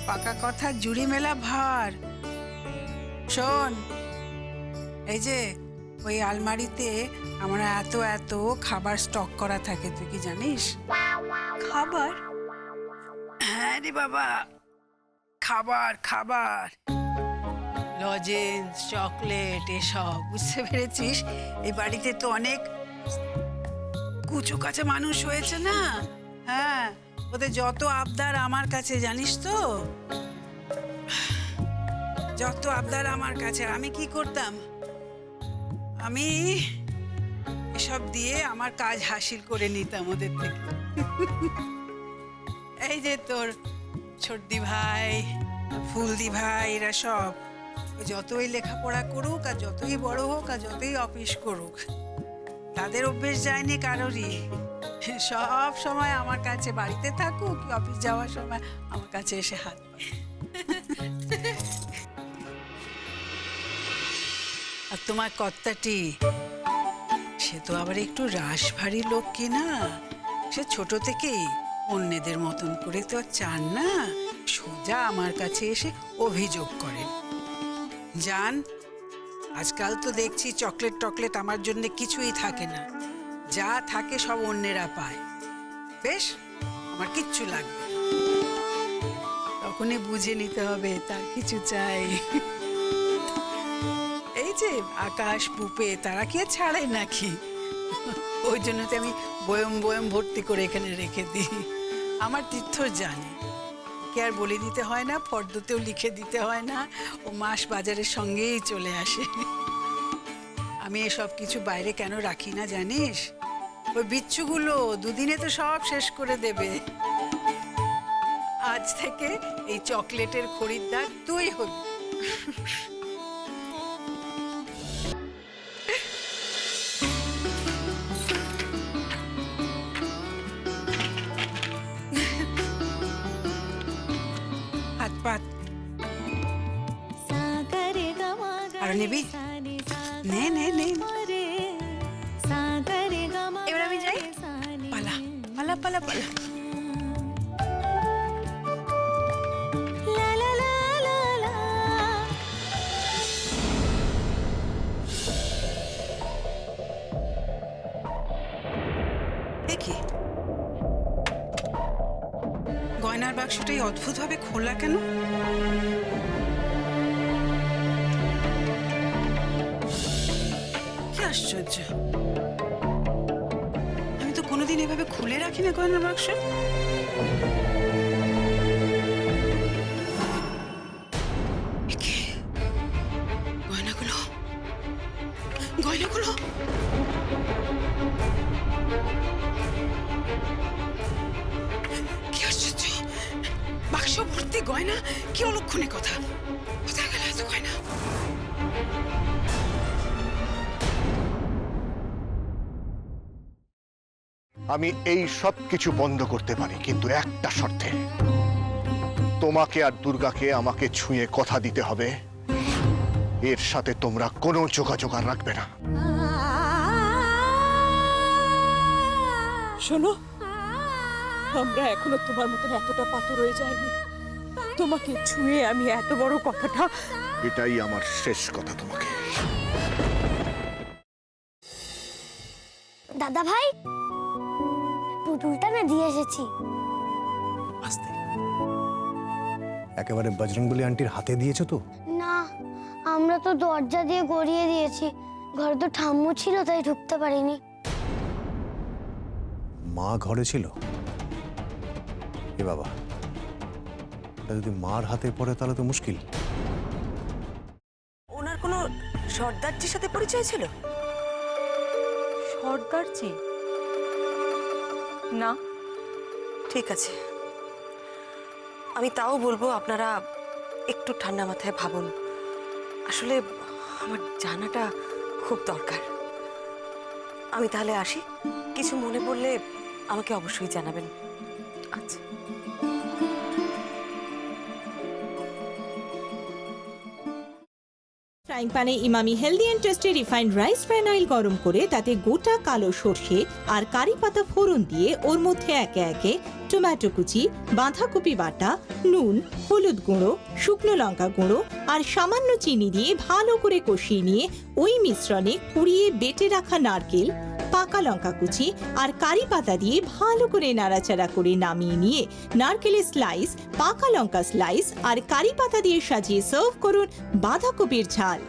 পাকা কথা জুড়ি মেলা ভার। শোন, এই যে ওই আলমারিতে আমার এত এত খাবার স্টক করা থাকে, তুই কি জানিস? খাবার? হ্যাঁ রে বাবা, খাবার খাবার, লজেন্স, চকলেট, এসব, বুঝতে পেরেছিস? এই বাড়িতে তো অনেক কুচু কাছে মানুষ হয়েছে না। হ্যাঁ, ওদের যত আবদার আমার কাছে, জানিস তো, যত আবদার আমার কাছে। আর আমি কি করতাম, আমি এসব দিয়ে আমার কাজ হাসিল করে নিতাম ওদের থেকে। এই যে তোর ছোটদি ভাই, ফুলদি ভাই, এরা সব যতই লেখাপড়া করুক আর যতই বড় হোক আর যতই অফিস করুক, তাদের অভ্যেস যায়নি কারোরই। সব সময় আমার কাছে, বাড়িতে থাকুক কি অফিস যাওয়ার সময় আমার কাছে এসে হাত পায়। আর তোমার কর্তাটি, সে তো আবার একটু রাশভারী লোক কি না। সে ছোট থেকেই অন্যদের মতন করে তো আর চান না, সোজা আমার কাছে এসে অভিযোগ করেন। জান, আজকাল তো দেখছি চকলেট টকলেট আমার জন্য কিছুই থাকে না, যা থাকে সব অন্যেরা পায়। বেশ, আমার কিচ্ছু লাগবে না। তখনই বুঝে নিতে হবে তার কিছু চাই। এই যে আকাশ, পুপে, তারা কি আর ছাড়ে নাকি? ওই জন্য তো আমি বয়ম বয়ম ভর্তি করে এখানে রেখে দিই। আমার তীর্থ জানে, কে আর বলে দিতে হয় না, ফর্দতেও লিখে দিতে হয় না, ও মাস বাজারের সঙ্গেই চলে আসে। আমি এসব কিছু বাইরে কেন রাখি না জানিস? ওই বিচ্ছুগুলো দুদিনে তো সব শেষ করে দেবে। আজ থেকে এই চকলেটের খরিদ্দার তুই হবি। হাত পাত আর নিবি? নে নে নে, এবার আমি যাই। পালা পালা পালা পালা। দেখি গয়নার বাক্সটাই অদ্ভুত ভাবে খোলা কেন? কি আশ্চর্য, আমি তো কোনোদিন এভাবে খুলে রাখি না গয়নার বাক্স। একে, গয়নাগুলো গয়নাগুলো কি আশ্চর্য, বাক্স ভর্তি গয়না, কি অলক্ষণে কথা। কোথায় গেল এত গয়না? আমি এই সব কিছু বন্ধ করতে পারি, কিন্তু একটা শর্তে। তোমাকে আর দুর্গাকে আমাকে ছুঁয়ে কথা দিতে হবে, এর সাথে তোমরা কোনো যোগাযোগ আর রাখবে না। শোনো, আমরা এখনো তোমার মতন এতটা পাথর হয়ে যায়নি। তোমাকে ছুঁয়ে আমি এত বড় কথাটা, এটাই আমার শেষ কথা তোমাকে। দাদা ভাই, পুতুলটা না দিয়ে এসেছি। একেবারে বজরংবলী আন্টির হাতে দিয়েছো তো? না, আমরা তো দরজা দিয়ে গড়িয়ে দিয়েছি। ঘরে তো ঠাম্মু ছিল, তাই ঢুকতে পারিনি। মা ঘরে ছিল? এ বাবা, এটা যদি মার হাতে পড়ে তাহলে তো মুশকিল। ওনার কোনো সর্দারজির সাথে পরিচয় ছিল? সর্দারজি? না। ঠিক আছে, আমি তাও বলবো আপনারা একটু ঠান্ডা মাথায় ভাবুন। আসলে আমার জানাটা খুব দরকার। আমি তাহলে আসি, কিছু মনে পড়লে আমাকে অবশ্যই জানাবেন। আচ্ছা। ফ্রাইং প্যানে Emami healthy and tasty refined rice bran oil গরম করে তাতে গোটা কালো সর্ষে আর কারি পাতা ফোড়ন দিয়ে ওর মধ্যে একে একে টমেটো কুচি, বাঁধাকপি বাটা, নুন, হলুদ গুঁড়ো, শুকনো লঙ্কা গুঁড়ো আর সামান্য চিনি দিয়ে ভালো করে কষিয়ে নিয়ে ওই মিশ্রণে কুড়িয়ে বেটে রাখা নারকেল, পাকা লঙ্কা কুচি আর কারি পাতা দিয়ে ভালো করে নাড়াচাড়া করে নামিয়ে নিয়ে নারকেলের স্লাইস, পাকা লঙ্কা স্লাইস আর কারি পাতা দিয়ে সাজিয়ে সার্ভ করুন বাঁধাকপির ঝাল।